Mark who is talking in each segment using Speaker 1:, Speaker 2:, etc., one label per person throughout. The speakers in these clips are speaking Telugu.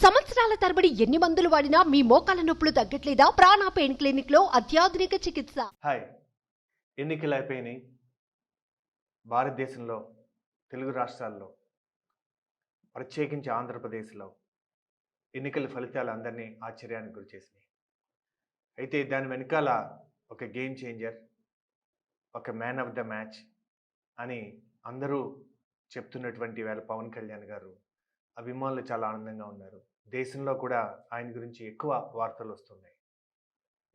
Speaker 1: సంవత్సరాల తరబడి ఎన్ని మందులు వాడినా మీ మోకాల నొప్పులు తగ్గట్లేదా? ప్రాణ పెయిన్ క్లినిక్ లో అత్యాధునిక చికిత్స.
Speaker 2: హాయ్. ఎన్నికలు అయిపోయినాయి. భారతదేశంలో తెలుగు రాష్ట్రాల్లో ప్రత్యేకించి ఆంధ్రప్రదేశ్లో ఎన్నికల ఫలితాలు అందరినీ ఆశ్చర్యానికి గురిచేసినాయి. అయితే దాని వెనకాల ఒక గేమ్ చేంజర్, ఒక మ్యాన్ ఆఫ్ ద మ్యాచ్ అని అందరూ చెప్తున్నటువంటి వేళ పవన్ కళ్యాణ్ గారు అభిమానులు చాలా ఆనందంగా ఉన్నారు. దేశంలో కూడా ఆయన గురించి ఎక్కువ వార్తలు వస్తున్నాయి.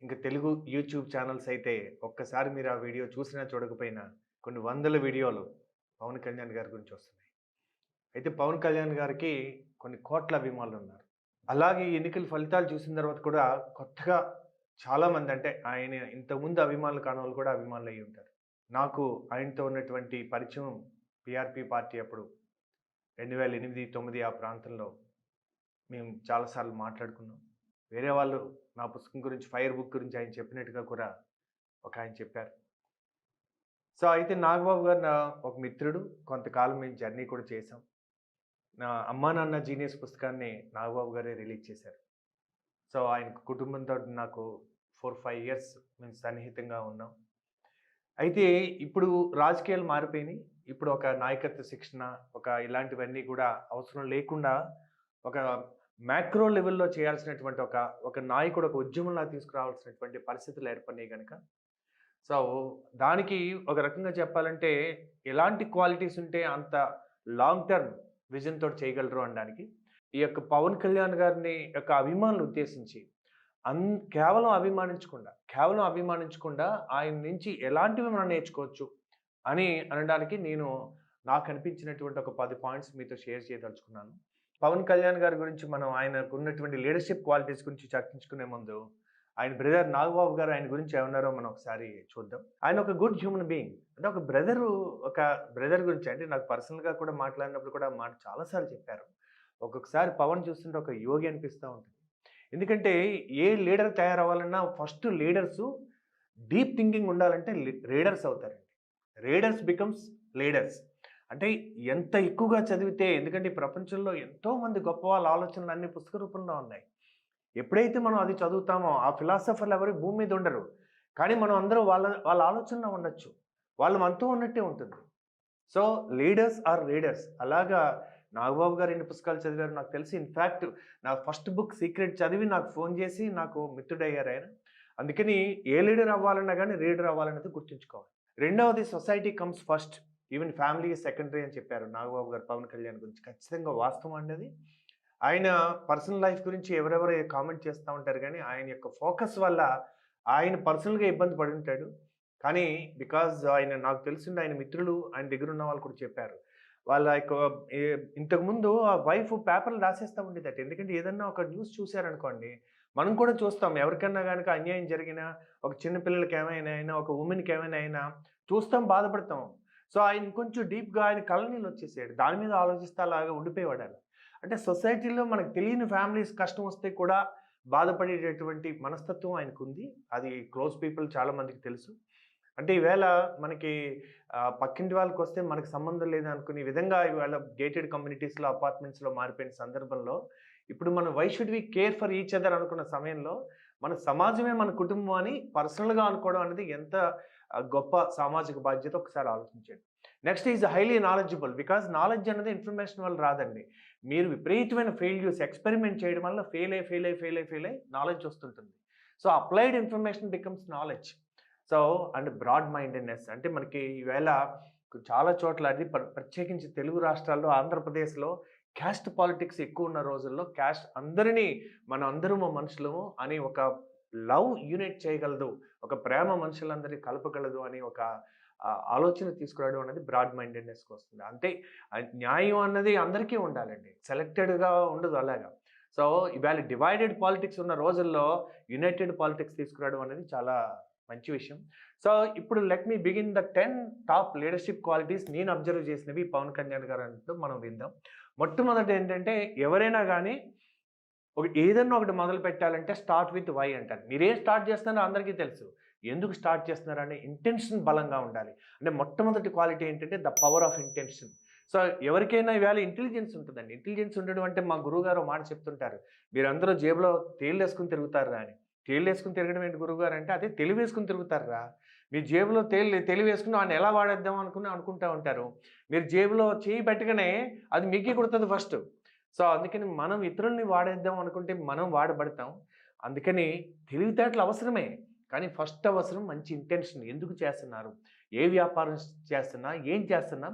Speaker 2: ఇంకా తెలుగు యూట్యూబ్ ఛానల్స్ అయితే ఒక్కసారి మీరు ఆ వీడియో చూసినా చూడకపోయినా కొన్ని వందల వీడియోలు పవన్ కళ్యాణ్ గారి గురించి వస్తున్నాయి. అయితే పవన్ కళ్యాణ్ గారికి కొన్ని కోట్ల అభిమానులు ఉన్నారు. అలాగే ఎన్నికల ఫలితాలు చూసిన తర్వాత కూడా కొత్తగా చాలామంది, అంటే ఆయన ఇంతకుముందు అభిమానులు కాని వాళ్ళు కూడా అభిమానులు అయ్యి ఉంటారు. నాకు ఆయనతో ఉన్నటువంటి పరిచయం పిఆర్పి పార్టీ అప్పుడు 2008-9 ఆ ప్రాంతంలో మేము చాలాసార్లు మాట్లాడుకున్నాం. వేరే వాళ్ళు నా పుస్తకం గురించి, ఫైర్ బుక్ గురించి ఆయన చెప్పినట్టుగా కూడా ఒక ఆయన చెప్పారు. సో అయితే నాగబాబు గారు నా ఒక మిత్రుడు. కొంతకాలం మేము జర్నీ కూడా చేసాం. నా అమ్మా నాన్న జీనియస్ పుస్తకాన్ని నాగబాబు గారే రిలీజ్ చేశారు. సో ఆయన కుటుంబంతో నాకు 4-5 ఇయర్స్ మేము సన్నిహితంగా ఉన్నాం. అయితే ఇప్పుడు రాజకీయాలు మారిపోయినాయి. ఇప్పుడు ఒక నాయకత్వ శిక్షణ, ఒక ఇలాంటివన్నీ కూడా అవసరం లేకుండా ఒక మ్యాక్రో లెవెల్లో చేయాల్సినటువంటి ఒక నాయకుడు ఒక ఉద్యమంలా తీసుకురావాల్సినటువంటి పరిస్థితులు ఏర్పడినాయి కనుక, సో దానికి ఒక రకంగా చెప్పాలంటే ఎలాంటి క్వాలిటీస్ ఉంటే అంత లాంగ్ టర్మ్ విజన్ తోటి చేయగలరు అనడానికి ఈ యొక్క పవన్ కళ్యాణ్ గారిని యొక్క అభిమానులు ఉద్దేశించి కేవలం అభిమానించకుండా ఆయన నుంచి ఎలాంటివి మనం నేర్చుకోవచ్చు అని అనడానికి నాకు అనిపించినటువంటి ఒక 10 పాయింట్స్ మీతో షేర్ చేయదలుచుకున్నాను. పవన్ కళ్యాణ్ గారి గురించి మనం ఆయనకు ఉన్నటువంటి లీడర్షిప్ క్వాలిటీస్ గురించి చర్చించుకునే ముందు ఆయన బ్రదర్ నాగబాబు గారు ఆయన గురించి ఏమన్నారో మనం ఒకసారి చూద్దాం. ఆయన ఒక గుడ్ హ్యూమన్ బీయింగ్, అంటే ఒక బ్రదర్ గురించి, అంటే నాకు పర్సనల్గా కూడా మాట్లాడినప్పుడు కూడా మాట చాలాసార్లు చెప్పారు. ఒక్కొక్కసారి పవన్ చూస్తుంటే ఒక యోగి అనిపిస్తూ ఉంటుంది. ఎందుకంటే ఏ లీడర్ తయారవ్వాలన్నా ఫస్ట్ లీడర్స్ డీప్ థింకింగ్ ఉండాలంటే రీడర్స్ అవుతారండి. Readers becomes leaders. అంటే ఎంత ఎక్కువగా చదివితే, ఎందుకంటే ఈ ప్రపంచంలో ఎంతోమంది గొప్ప వాళ్ళ ఆలోచనలు అన్ని పుస్తక రూపంలో ఉన్నాయి. ఎప్పుడైతే మనం అది చదువుతామో ఆ ఫిలాసఫర్లు ఎవరు భూమి మీద ఉండరు, కానీ మనం అందరూ వాళ్ళ ఆలోచనలో ఉండొచ్చు. వాళ్ళు మనతో ఉన్నట్టే ఉంటుంది. So leaders are readers. అలాగా నాగబాబు గారు ఎన్ని పుస్తకాలు చదివారు నాకు తెలిసి. ఇన్ఫ్యాక్ట్ నా ఫస్ట్ బుక్ సీక్రెట్ చదివి నాకు ఫోన్ చేసి నాకు మిత్రుడయ్యారు ఆయన. అందుకని ఏ లీడర్ అవ్వాలన్నా కానీ రీడర్ అవ్వాలన్నది గుర్తుంచుకోవాలి. రెండవది, society comes first, even family secondary అని చెప్పారు నాగబాబు గారు పవన్ కళ్యాణ్ గురించి. ఖచ్చితంగా వాస్తవం అనేది. ఆయన పర్సనల్ లైఫ్ గురించి ఎవరెవరు కామెంట్ చేస్తూ ఉంటారు, కానీ ఆయన యొక్క ఫోకస్ వల్ల ఆయన పర్సనల్గా ఇబ్బంది పడి ఉంటాడు. కానీ బికాజ్ నాకు తెలిసింది, ఆయన మిత్రులు ఆయన దగ్గర ఉన్న వాళ్ళు కూడా చెప్పారు, వాళ్ళ యొక్క ఇంతకుముందు ఆ వైఫ్ పేపర్లు రాసేస్తూ ఉండేదట. ఎందుకంటే ఏదన్నా ఒక న్యూస్ చూశారనుకోండి, మనం కూడా చూస్తాం, ఎవరికన్నా కనుక అన్యాయం జరిగినా, ఒక చిన్న పిల్లలకి ఏమైనా అయినా, ఒక ఉమెన్కి ఏమైనా అయినా చూస్తాం, బాధపడతాం. సో ఆయన కొంచెం డీప్గా ఆయన కళ్ళనీళ్ళు వచ్చేసాడు. దాని మీద ఆలోచిస్తే అలాగా ఉండిపోయేవాడు. అంటే సొసైటీలో మనకు తెలియని ఫ్యామిలీస్ కష్టం వస్తే కూడా బాధపడేటటువంటి మనస్తత్వం ఆయనకు ఉంది. అది క్లోజ్ పీపుల్ చాలా మందికి తెలుసు. అంటే ఈవేళ మనకి పక్కింటి వాళ్ళకి వస్తే మనకు సంబంధం లేదు అనుకునే విధంగా ఈవేళ గేటెడ్ కమ్యూనిటీస్లో, అపార్ట్మెంట్స్లో మారిపోయిన సందర్భంలో ఇప్పుడు మనం why should we care for each other అనుకున్న సమయంలో మన సమాజమే మన కుటుంబం అని పర్సనల్గా అనుకోవడం అనేది ఎంత గొప్ప సామాజిక బాధ్యత ఒకసారి ఆలోచించండి. Next is highly knowledgeable. Because knowledge అనేది ఇన్ఫర్మేషన్ వల్ల రాదండి. మీరు విపరీతమైన ఫెయిల్యూర్స్ ఎక్స్పెరిమెంట్ చేయడం వల్ల ఫెయిల్ అయ్యి నాలెడ్జ్ వస్తుంటుంది. So applied information becomes knowledge. So and broad mindedness, అంటే మనకి ఈవేళ చాలా చోట్ల అది ప్రత్యేకించి తెలుగు రాష్ట్రాల్లో, ఆంధ్రప్రదేశ్లో క్యాస్ట్ పాలిటిక్స్ ఎక్కువ ఉన్న రోజుల్లో క్యాస్ట్ మనం అందరము మనుషులము అని ఒక లవ్ యూనిట్ చేయగలదు, ఒక ప్రేమ మనుషులందరినీ కలపగలదు అని ఒక ఆలోచన తీసుకురావడం అనేది బ్రాడ్ మైండెడ్నెస్కి వస్తుంది. అంటే న్యాయం అన్నది అందరికీ ఉండాలండి, సెలెక్టెడ్గా ఉండదు అలాగా. సో ఇవాళ డివైడెడ్ పాలిటిక్స్ ఉన్న రోజుల్లో యునైటెడ్ పాలిటిక్స్ తీసుకురావడం అనేది చాలా మంచి విషయం. సో ఇప్పుడు let me begin the 10 top leadership qualities నేను అబ్జర్వ్ చేసినవి పవన్ కళ్యాణ్ గారు అంటూ మనం విందాం. మొట్టమొదటి ఏంటంటే, ఎవరైనా కానీ ఏదన్నా ఒకటి మొదలు పెట్టాలంటే స్టార్ట్ విత్ వై అంటారు. మీరేం స్టార్ట్ చేస్తున్నారో అందరికీ తెలుసు, ఎందుకు స్టార్ట్ చేస్తున్నారనే ఇంటెన్షన్ బలంగా ఉండాలి. అంటే మొట్టమొదటి క్వాలిటీ ఏంటంటే the power of intention. So ఎవరికైనా ఇవాళ ఇంటెలిజెన్స్ ఉంటుందండి. ఇంటెలిజెన్స్ ఉండడం అంటే మా గురువుగారు మాట చెప్తుంటారు. మీరందరూ జేబులో తేళ్ళేసుకొని తిరుగుతారురా అని. తేళ్ళేసుకొని తిరగడం ఏంటి గురువుగారు అంటే, అదే తెలివేసుకొని తిరుగుతారురా. మీ జేబులో తెలివేసుకొని వాడిని ఎలా వాడేద్దాం అనుకుంటా ఉంటారు. మీరు జేబులో చేయి పెట్టగానే అది మీకే కొడుతుంది ఫస్ట్. సో అందుకని మనం ఇతరుల్ని వాడేద్దాం అనుకుంటే మనం వాడబడతాం. అందుకని తెలివితేటలు అవసరమే. కానీ ఫస్ట్ అవసరం మంచి ఇంటెన్షన్. ఎందుకు చేస్తున్నారు? ఏ వ్యాపారం చేస్తున్నా, ఏం చేస్తున్నా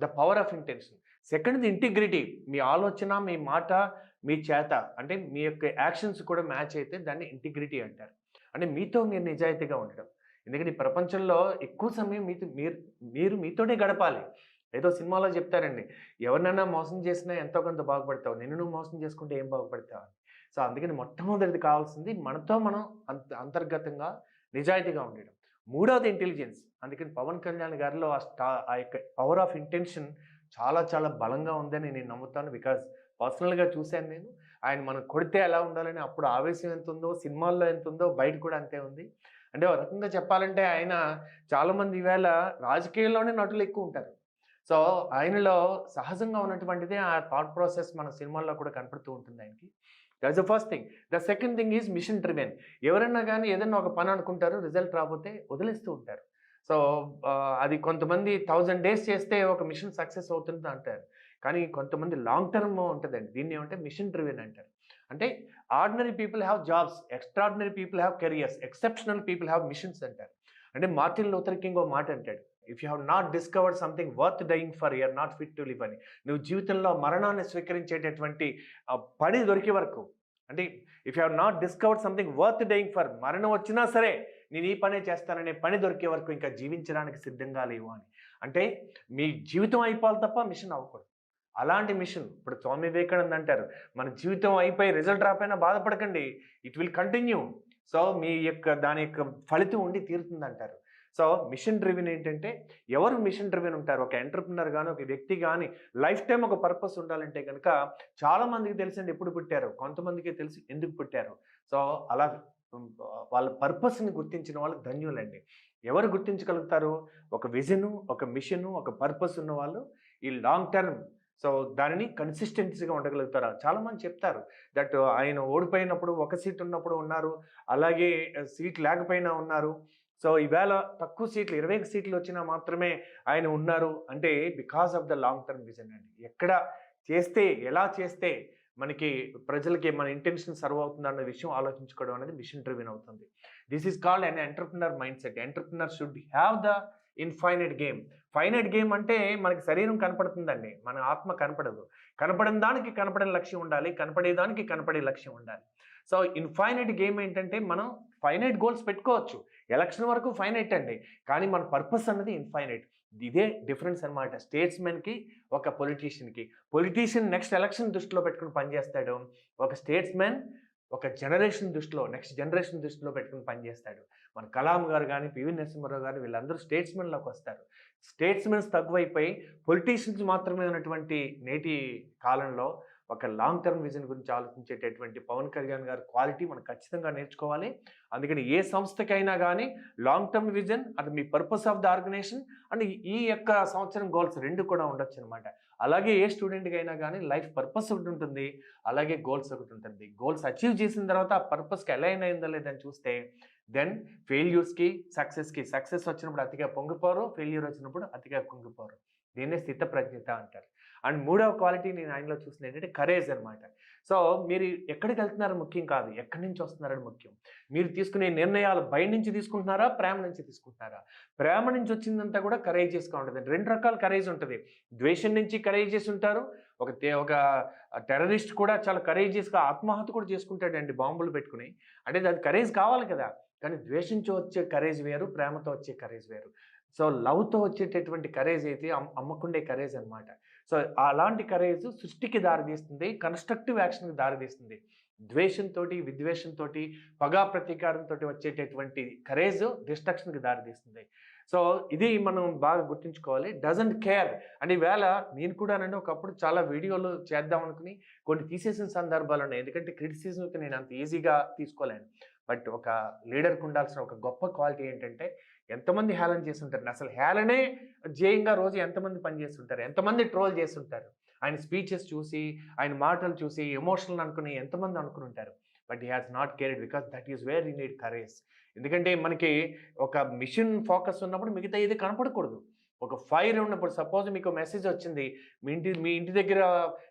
Speaker 2: ద పవర్ ఆఫ్ ఇంటెన్షన్. సెకండ్‌ది ఇంటిగ్రిటీ. మీ ఆలోచన, మీ మాట, మీ చేత అంటే మీ యొక్క యాక్షన్స్ కూడా మ్యాచ్ అయితే దాన్ని ఇంటిగ్రిటీ అంటారు. అంటే మీతో మీరు నిజాయితీగా ఉండడం. ఎందుకంటే ఈ ప్రపంచంలో ఎక్కువ సమయం మీరు మీతోనే గడపాలి. ఏదో సినిమాలో చెప్తారండి. ఎవరినైనా మోసం చేసినా ఎంతో కొంత బాగుపడతావు. నిన్ను నువ్వు మోసం చేసుకుంటే ఏం బాగుపడతావు అని. సో అందుకని మొట్టమొదటిది కావాల్సింది మనతో మనం అంతర్గతంగా నిజాయితీగా ఉండడం. మూడవది ఇంటెలిజెన్స్. అందుకని పవన్ కళ్యాణ్ గారిలో ఆ యొక్క పవర్ ఆఫ్ ఇంటెన్షన్ చాలా చాలా బలంగా ఉందని నేను నమ్ముతాను. బికాజ్ పర్సనల్‌గా చూశాను నేను. ఆయన మనం కొడితే ఎలా ఉండాలని అప్పుడు ఆవేశం ఎంత ఉందో, సినిమాల్లో ఎంత ఉందో బయట కూడా అంతే ఉంది. అంటే ఒక రకంగా చెప్పాలంటే ఆయన చాలామంది ఈవేళ రాజకీయాల్లోనే నటులు ఎక్కువ ఉంటారు. సో ఆయనలో సహజంగా ఉన్నటువంటిదే ఆ థాట్ ప్రాసెస్ మన సినిమాల్లో కూడా కనపడుతూ ఉంటుంది ఆయనకి. That's the first thing. The second thing is mission driven. ఎవరైనా గానీ ఏదైనా ఒక పని అనుకుంటారు, రిజల్ట్ రాకపోతే వదిలేస్తూ ఉంటారు. సో అది కొంతమంది 1000 డేస్ చేస్తే ఒక మిషన్ సక్సెస్ అవుతుంది అంటారు. కానీ కొంతమంది లాంగ్ టర్మ్ ఉంటదండి. దీన్ని ఏమంటే మిషన్ డ్రివెన్ అంటారు. అంటే ordinary people have jobs, extraordinary people have careers, exceptional people have missions అంటారు. అంటే మార్టిన్ లూథర్ కింగ్ ఓ మాట అంటాడు. If you have not discovered something worth dying for, you are not fit to live అని. నువ్వు జీవితంలో మరణాన్ని స్వీకరించేటటువంటి పని దొరికే వరకు, అంటే if you have not discovered something worth dying for, మరణం వచ్చినా సరే నేను ఈ పనే చేస్తాననే పని దొరికే వరకు ఇంకా జీవించడానికి సిద్ధంగా లేవు అని. అంటే మీ జీవితం అయిపోవాలి తప్ప మిషన్ అవ్వకూడదు. అలాంటి మిషన్ ఇప్పుడు స్వామి వివేకానంద అంటారు, మన జీవితం అయిపోయి రిజల్ట్ రాకపోయినా బాధపడకండి, ఇట్ విల్ కంటిన్యూ. సో మీ యొక్క దాని యొక్క ఫలితం ఉండి తీరుతుంది అంటారు. సో మిషన్ డ్రివెన్ ఏంటంటే, ఎవరు మిషన్ డ్రివెన్ ఉంటారు? ఒక ఎంటర్‌ప్రెన్యూర్ గాని, ఒక వ్యక్తి గాని లైఫ్ టైమ్ ఒక పర్పస్ ఉండాలంటే గనక చాలా మందికి తెలుసండి ఎప్పుడు పుట్టారో, కొంతమందికే తెలుసు ఎందుకు పుట్టారో. సో అలా వాళ్ళ పర్పస్‌ని గుర్తించిన వాళ్ళు ధన్యులండి. ఎవరు గుర్తించగలుగుతారు? ఒక విజను, ఒక మిషను, ఒక పర్పస్ ఉన్నవాళ్ళు ఈ లాంగ్ టర్మ్ సో దానిని కన్సిస్టెన్సీగా ఉండగలుగుతారా? చాలామంది చెప్తారు దట్ ఆయన ఓడిపోయినప్పుడు ఒక సీట్ ఉన్నప్పుడు ఉన్నారు. అలాగే సీట్ లేకపోయినా ఉన్నారు. సో ఈవేళ తక్కువ సీట్లు 20 సీట్లు వచ్చినా మాత్రమే ఆయన ఉన్నారు. అంటే because of the long term vision అండి. ఎక్కడ చేస్తే, ఎలా చేస్తే మనకి ప్రజలకి మన ఇంటెన్షన్ సర్వ్ అవుతుందన్న విషయం ఆలోచించుకోవడం అనేది మిషన్ డ్రివెన్ అవుతుంది. This is called an entrepreneur mind set. Entrepreneur should have the infinite game. Finite game అంటే మనకి శరీరం కనపడుతుందండి. మన ఆత్మ కనపడదు. కనపడని దానికి కనపడని లక్ష్యం ఉండాలి. కనపడేదానికి కనపడే లక్ష్యం ఉండాలి. సో ఇన్‌ఫైనైట్ గేమ్ ఏంటంటే మనం ఫైనైట్ గోల్స్ పెట్టుకోవచ్చు. ఎలక్షన్ వరకు ఫైనైట్ అండి. కానీ మన పర్పస్ అన్నది ఇన్‌ఫైనైట్. ఇదే డిఫరెన్స్ అన్నమాట స్టేట్స్‌మెన్‌కి, ఒక పొలిటీషియన్‌కి. పొలిటీషియన్ నెక్స్ట్ ఎలక్షన్ దృష్టిలో పెట్టుకొని పనిచేస్తాడు. ఒక స్టేట్స్‌మెన్ ఒక జనరేషన్ దృష్టిలో, నెక్స్ట్ జనరేషన్ దృష్టిలో పెట్టుకొని పనిచేస్తాడు. మన కలాం గారు గాని, పివి నరసింహారావు గారు వీళ్ళందరూ స్టేట్స్‌మెన్‌లోకి వస్తారు. స్టేట్స్‌మెన్స్ తక్కువైపోయి పొలిటీషియన్స్ మాత్రమే ఉన్నటువంటి నేటి కాలంలో ఒక లాంగ్ టర్మ్ విజన్ గురించి ఆలోచించేటటువంటి పవన్ కళ్యాణ్ గారి క్వాలిటీ మనం ఖచ్చితంగా నేర్చుకోవాలి. అందుకని ఏ సంస్థకైనా గానీ లాంగ్ టర్మ్ విజన్, అది మీ purpose of the organisation and ఈ యొక్క సంవత్సరం గోల్స్ 2 కూడా ఉండొచ్చనమాట. అలాగే ఏ స్టూడెంట్‌కి అయినా గానీ లైఫ్ పర్పస్ ఒకటి ఉంటుంది. అలాగే గోల్స్ ఒకటి ఉంటుంది. గోల్స్ అచీవ్ చేసిన తర్వాత ఆ పర్పస్‌కి అలైన్ అయిందా లేదని చూస్తే దెన్ ఫెయిల్యూర్స్‌కి, సక్సెస్ వచ్చినప్పుడు అతిగా పొంగిపోరు. ఫెయిల్యూర్ వచ్చినప్పుడు అతిగా కుంగిపోరు. దీన్నే స్థితప్రజ్ఞత అంటారు. అండ్ మూడవ క్వాలిటీ నేను ఆయనలో చూసింది ఏంటంటే కరేజ్ అనమాట. సో మీరు ఎక్కడికి వెళ్తున్నారో ముఖ్యం కాదు, ఎక్కడి నుంచి వస్తున్నారని ముఖ్యం. మీరు తీసుకునే నిర్ణయాలు భయం నుంచి తీసుకుంటున్నారా, ప్రేమ నుంచి తీసుకుంటున్నారా? ప్రేమ నుంచి వచ్చిందంతా కూడా కరేజియస్‌గా ఉంటదండి. 2 రకాల కరేజ్ ఉంటది. ద్వేషం నుంచి కరేజియస్ ఉంటారు. ఒక టెర్రరిస్ట్ కూడా చాలా కరేజియస్‌గా ఆత్మహత్య కూడా చేసుకుంటాడండి బాంబులు పెట్టుకొని. అంటే అది కరేజ్ కావాలి కదా! కానీ ద్వేషంతో వచ్చే కరేజ్ వేరు, ప్రేమతో వచ్చే కరేజ్ వేరు. సో లవ్‌తో వచ్చేటటువంటి కరేజ్ అయితే అమ్మకుండే కరేజ్ అనమాట. సో అలాంటి కరేజ్ సృష్టికి దారితీస్తుంది. కన్‌స్ట్రక్టివ్ యాక్షన్‌కి దారితీస్తుంది. ద్వేషంతోటి, విద్వేషంతోటి, పగా ప్రతీకారంతోటి వచ్చేటటువంటి కరేజ్ డిస్ట్రక్షన్‌కి దారితీస్తుంది. సో ఇది మనం బాగా గుర్తుంచుకోవాలి. డజంట్ కేర్ అంటే ఈవేళ నేను కూడానండి ఒకప్పుడు చాలా వీడియోలు చేద్దాం అనుకుని కొన్ని తీసేసిన సందర్భాలున్నాయి. ఎందుకంటే క్రిటిసిజంకి నేను అంత ఈజీగా తీసుకోలేను. బట్ ఒక లీడర్‌కి ఉండాల్సిన ఒక గొప్ప క్వాలిటీ ఏంటంటే ఎంతమంది హేళన చేస్తుంటారు, అసలు హేళనే ధ్యేయంగా రోజు ఎంతమంది పనిచేస్తుంటారు, ఎంతమంది ట్రోల్ చేస్తుంటారు, ఆయన స్పీచెస్ చూసి ఆయన మాటలు చూసి ఎమోషనల్ అనుకుని ఎంతమంది అనుకుని ఉంటారు. But he has not cared because that is where you need courage. ఎందుకంటే మనకి ఒక మిషన్ ఫోకస్ ఉన్నప్పుడు మిగతా ఇది కనపడకూడదు. ఒక ఫైర్ ఉన్నప్పుడు, సపోజ్ మీకు మెసేజ్ వచ్చింది, మీ ఇంటి దగ్గర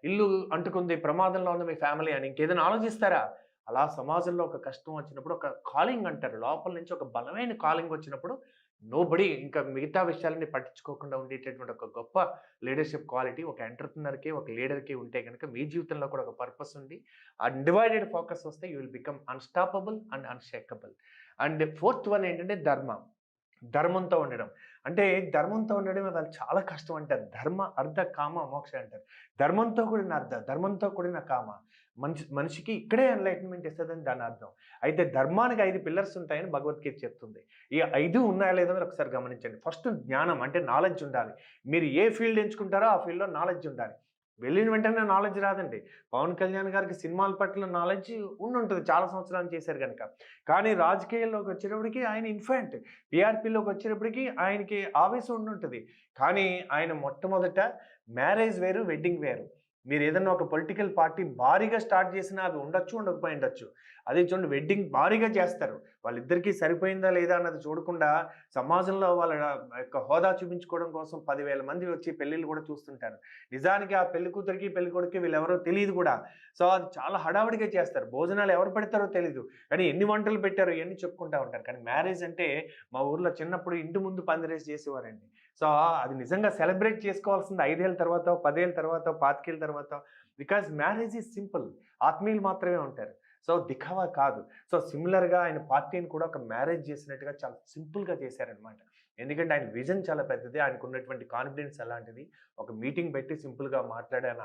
Speaker 2: ఇల్లు అంటుకుంది, ప్రమాదంలో ఉంది మీ ఫ్యామిలీ అని, ఇంకేదైనా ఆలోచిస్తారా? అలా సమాజంలో ఒక కష్టం వచ్చినప్పుడు ఒక కాలింగ్ అంటారు, లోపల నుంచి ఒక బలమైన కాలింగ్ వచ్చినప్పుడు నోబడి ఇంకా మిగతా విషయాలని పట్టించుకోకుండా ఉండేటటువంటి ఒక గొప్ప లీడర్షిప్ క్వాలిటీ ఒక ఎంటర్‌ప్రెన్యూర్‌కి, ఒక లీడర్‌కి ఉంటే గనుక మీ జీవితంలో కూడా ఒక పర్పస్ ఉండి అన్‌డివైడెడ్ ఫోకస్ వస్తే you will become unstoppable and unshakeable. And fourth one ఏంటంటే ధర్మంతో ఉండడం. అంటే ధర్మంతో ఉండడం అది చాలా కష్టం అంటారు. ధర్మ, అర్థ, కామ, మోక్ష అంటారు. ధర్మంతో కూడిన అర్థ, ధర్మంతో కూడిన కామ. మనిషికి ఇక్కడే ఎన్‌లైటన్‌మెంట్ ఇస్తదని దాని అర్థం. అయితే ధర్మానికి 5 పిల్లర్స్ ఉంటాయని భగవద్గీత చెప్తుంది. ఈ 5 ఉన్నాయా లేదో మీరు ఒకసారి గమనించండి. ఫస్ట్ జ్ఞానం అంటే నాలెడ్జ్ ఉండాలి. మీరు ఏ ఫీల్డ్ ఎంచుకుంటారో ఆ ఫీల్డ్‌లో నాలెడ్జ్ ఉండాలి. వెళ్ళిన వెంటనే నాలెడ్జ్ రాదండి. పవన్ కళ్యాణ్ గారికి సినిమాల పట్ల నాలెడ్జ్ ఉండుంటది, చాలా సంవత్సరాలు చేశారు గనక. కానీ రాజకీయాల్లోకి వచ్చేటప్పటికి ఆయన ఇన్ఫాంట్. టీఆర్‌పీలోకి వచ్చేటప్పటికి ఆయనకి ఆవేశం ఉండుంటది. కానీ ఆయన మొట్టమొదట మ్యారేజ్ వేరు, వెడ్డింగ్ వేరు. మీరు ఏదన్నా ఒక పొలిటికల్ పార్టీ భారీగా స్టార్ట్ చేసినా అది ఉండొచ్చు, ఉండకపోయి ఉండొచ్చు. అదే చూడండి, వెడ్డింగ్ భారీగా చేస్తారు. వాళ్ళిద్దరికీ సరిపోయిందా లేదా అన్నది చూడకుండా సమాజంలో వాళ్ళ యొక్క హోదా చూపించుకోవడం కోసం 10,000 మంది వచ్చి పెళ్ళిళ్ళు కూడా చూస్తుంటారు. నిజానికి ఆ పెళ్లి కూతురికి, పెళ్లి కొడుకుకి వీళ్ళెవరో తెలియదు కూడా. సో అది చాలా హడావిడిగా చేస్తారు. భోజనాలు ఎవరు పెడతారో తెలీదు. కానీ ఎన్ని వంటలు పెట్టారో ఇవన్నీ చెప్పుకుంటా ఉంటారు. కానీ మ్యారేజ్ అంటే మా ఊర్లో చిన్నప్పుడు ఇంటి ముందు పందిరేసి చేసేవారండి. సో అది నిజంగా సెలబ్రేట్ చేసుకోవాల్సింది 5 ఏళ్ల తర్వాత, 10 ఏళ్ల తర్వాత, 25 ఏళ్ల తర్వాత. Because marriage is simple. ఆత్మీయులు మాత్రమే ఉంటారు. సో దిఖావా కాదు. సో సిమిలర్‌గా ఆయన పార్టీని కూడా ఒక మ్యారేజ్ చేసినట్టుగా చాలా సింపుల్‌గా చేశారనమాట. ఎందుకంటే ఆయన విజన్ చాలా పెద్దది. ఆయనకున్నటువంటి కాన్ఫిడెన్స్ అలాంటిది. ఒక మీటింగ్ పెట్టి సింపుల్‌గా మాట్లాడాన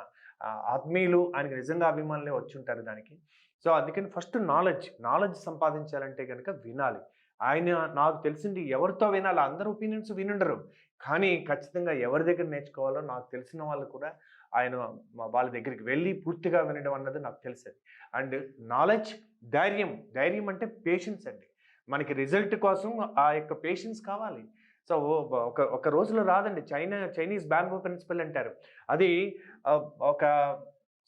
Speaker 2: ఆత్మీయులు ఆయనకు నిజంగా అభిమానులే వచ్చుంటారు దానికి. సో అందుకని ఫస్ట్ నాలెడ్జ్ సంపాదించాలంటే గనుక వినాలి. ఆయన నాకు తెలిసింది ఎవరితో వినాలి, అందరి ఒపీనియన్స్ వినుండరు. కానీ ఖచ్చితంగా ఎవరి దగ్గర నేర్చుకోవాలో నాకు తెలిసిన వాళ్ళు కూడా ఆయన వాళ్ళ దగ్గరికి వెళ్ళి పూర్తిగా వినడం అన్నది నాకు తెలుసది. అండ్ నాలెడ్జ్, ధైర్యం అంటే పేషెన్స్ అండి. మనకి రిజల్ట్ కోసం ఆ యొక్క పేషెన్స్ కావాలి. సో ఒక రోజులో రాదండి. చైనీస్ బ్యాంబూ ప్రిన్సిపల్ అంటారు. అది ఒక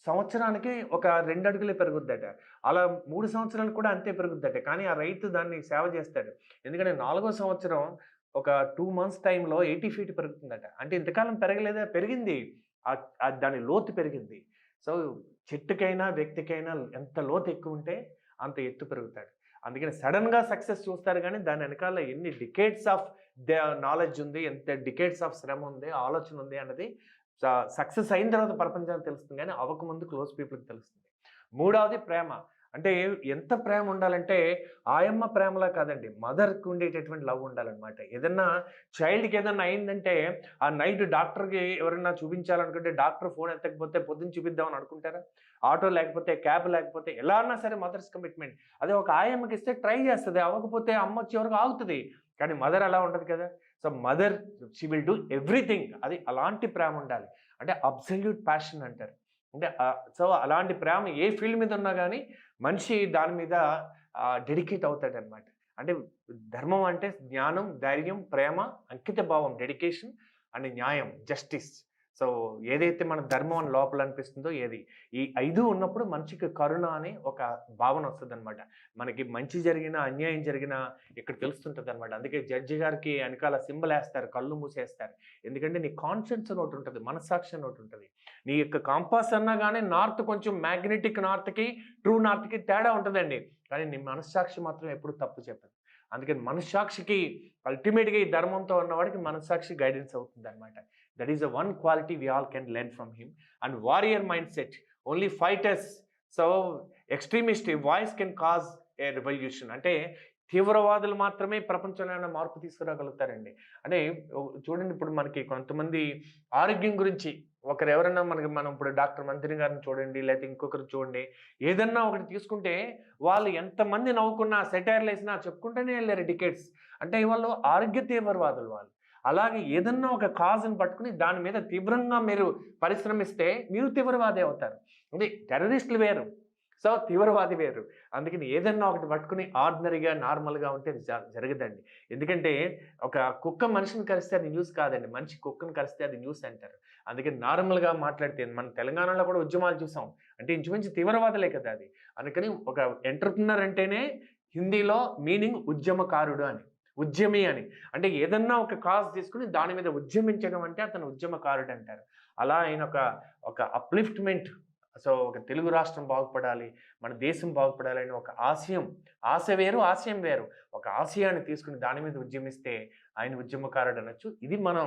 Speaker 2: సంవత్సరానికి ఒక 2 అడుగులే పెరుగుద్దట. అలా 3 సంవత్సరాలు కూడా అంతే పెరుగుద్దట. కానీ ఆ రైతు దాన్ని సేవ చేస్తాడు. ఎందుకంటే 4వ సంవత్సరం ఒక 2 మంత్స్ టైంలో 80 ఫీట్ పెరుగుతుందట. అంటే ఇంతకాలం పెరగలేదా? పెరిగింది. దాని లోతు పెరిగింది. సో చెట్టుకైనా, వ్యక్తికైనా ఎంత లోతు ఎక్కువుంటే అంత ఎత్తు పెరుగుతాడు. అందుకని సడెన్‌గా సక్సెస్ చూస్తారు గానీ దాని వెనకాల ఎన్ని డికేడ్స్ ఆఫ్ నాలెడ్జ్ ఉంది, ఎంత డికేడ్స్ ఆఫ్ శ్రమ ఉంది, ఆలోచన ఉంది అన్నది సక్సెస్ అయిన తర్వాత ప్రపంచానికి తెలుస్తుంది గానీ అవ్వకముందు క్లోజ్ పీపుల్‌కి తెలుస్తుంది. మూడవది ప్రేమ. అంటే ఎంత ప్రేమ ఉండాలంటే ఆయమ్మ ప్రేమలా కాదండి. మదర్‌కి ఉండేటటువంటి లవ్ ఉండాలనమాట. ఏదన్నా చైల్డ్‌కి ఏదన్నా అయిందంటే ఆ నైట్ డాక్టర్‌కి ఎవరైనా చూపించాలనుకుంటే డాక్టర్ ఫోన్ ఎత్తకపోతే పొద్దున్న చూపిద్దామని అనుకుంటారా? ఆటో లేకపోతే, క్యాబ్ లేకపోతే ఎలా అన్నా సరే మదర్స్ కమిట్మెంట్. అదే ఒక ఆయమ్మకి ఇస్తే ట్రై చేస్తది. అవ్వకపోతే అమ్మ వచ్చే వరకు ఆగుతది. కానీ మదర్ అలా ఉండదు కదా! So mother she will do everything. అది అలాంటి ప్రేమ ఉండాలి. అంటే అబ్సల్యూట్ ప్యాషన్ అంటారు. అంటే సో అలాంటి ప్రేమ ఏ ఫీల్డ్ మీద ఉన్నా గానీ మనిషి దాని మీద డెడికేట్ అవుతాడనమాట. అంటే ధర్మం అంటే జ్ఞానం, ధైర్యం, ప్రేమ, అంకిత భావం, డెడికేషన్ అండ్ న్యాయం, జస్టిస్. సో ఏదైతే మన ధర్మం అని లోపల అనిపిస్తుందో ఈ 5 ఉన్నప్పుడు మనిషికి కరుణ అనే ఒక భావన వస్తదనమాట. మనకి మంచి జరిగినా, అన్యాయం జరిగినా ఇక్కడ తెలుస్తుంటదనమాట. అందుకే జడ్జి గారికి వెనకాల సింబల్ ఏస్తారు, కళ్ళు మూసేస్తారు. ఎందుకంటే నీ కాన్షియన్స్ అని ఒకటుంటది, మనస్సాక్షి అని ఒకటుంటది. నీ యొక్క కంపాస్ అన్నా గానీ నార్త్ కొంచెం మ్యాగ్నెటిక్ నార్త్‌కి, ట్రూ నార్త్‌కి తేడా ఉంటదండి. కానీ నీ మనస్సాక్షి మాత్రం ఎప్పుడు తప్పు చెప్పదు. అందుకని మనస్సాక్షికి అల్టిమేట్‌గా ఈ ధర్మంతో ఉన్నవాడికి మనస్సాక్షి గైడెన్స్ అవుతుందనమాట. That is the one quality we all can learn from him. And warrior mind set. Only fighters. So extremist voice can cause a revolution. అంటే తీవ్రవాదులు మాత్రమే ప్రపంచంలో ఏమైనా మార్పు తీసుకురాగలుగుతారండి. అంటే చూడండి, ఇప్పుడు మనకి కొంతమంది ఆరోగ్యం గురించి ఎవరైనా మనం ఇప్పుడు డాక్టర్ మంత్రి గారిని చూడండి, లేకపోతే ఇంకొకరు చూడండి, ఏదన్నా ఒకటి తీసుకుంటే వాళ్ళు ఎంతమంది నవ్వుకున్నా, సెటైర్లు వేసినా చెప్పుకుంటూనే వెళ్ళారు డికేట్స్. అంటే వాళ్ళు ఆరోగ్య తీవ్రవాదులు వాళ్ళు. అలాగే ఏదన్నా ఒక కాజ్ని పట్టుకుని దాని మీద తీవ్రంగా మీరు పరిశ్రమిస్తే మీరు తీవ్రవాదే అవుతారు. అంటే టెర్రరిస్టులు వేరు, సో తీవ్రవాది వేరు. అందుకని ఏదన్నా ఒకటి పట్టుకుని ఆర్డినరీగా, నార్మల్‌గా ఉంటే అది జరగదండి. ఎందుకంటే ఒక కుక్క మనిషిని కరిస్తే అది న్యూస్ కాదండి. మనిషి కుక్కని కరిస్తే అది న్యూస్ అంటారు. అందుకని నార్మల్‌గా మాట్లాడితే మన తెలంగాణలో కూడా ఉద్యమాలు చూసాం. అంటే ఇంచుమించు తీవ్రవాదులే కదా అది. అందుకని ఒక ఎంటర్‌ప్రెన్యూర్ అంటేనే హిందీలో మీనింగ్ ఉద్యమకారుడు అని. ఉద్యమి అని. అంటే ఏదన్నా ఒక కాజ్ తీసుకొని దాని మీద ఉద్యమించడం అంటే అతను ఉద్యమకారుడు అంటారు. అలా ఆయన ఒక అప్‌లిఫ్ట్‌మెంట్. సో, ఒక తెలుగు రాష్ట్రం బాగుపడాలి, మన దేశం బాగుపడాలి అని ఒక ఆశయం. ఆశ వేరు, ఆశయం వేరు. ఒక ఆశయాన్ని తీసుకొని దాని మీద ఉద్యమిస్తే ఆయన ఉద్యమకారుడు అనొచ్చు. ఇది మనం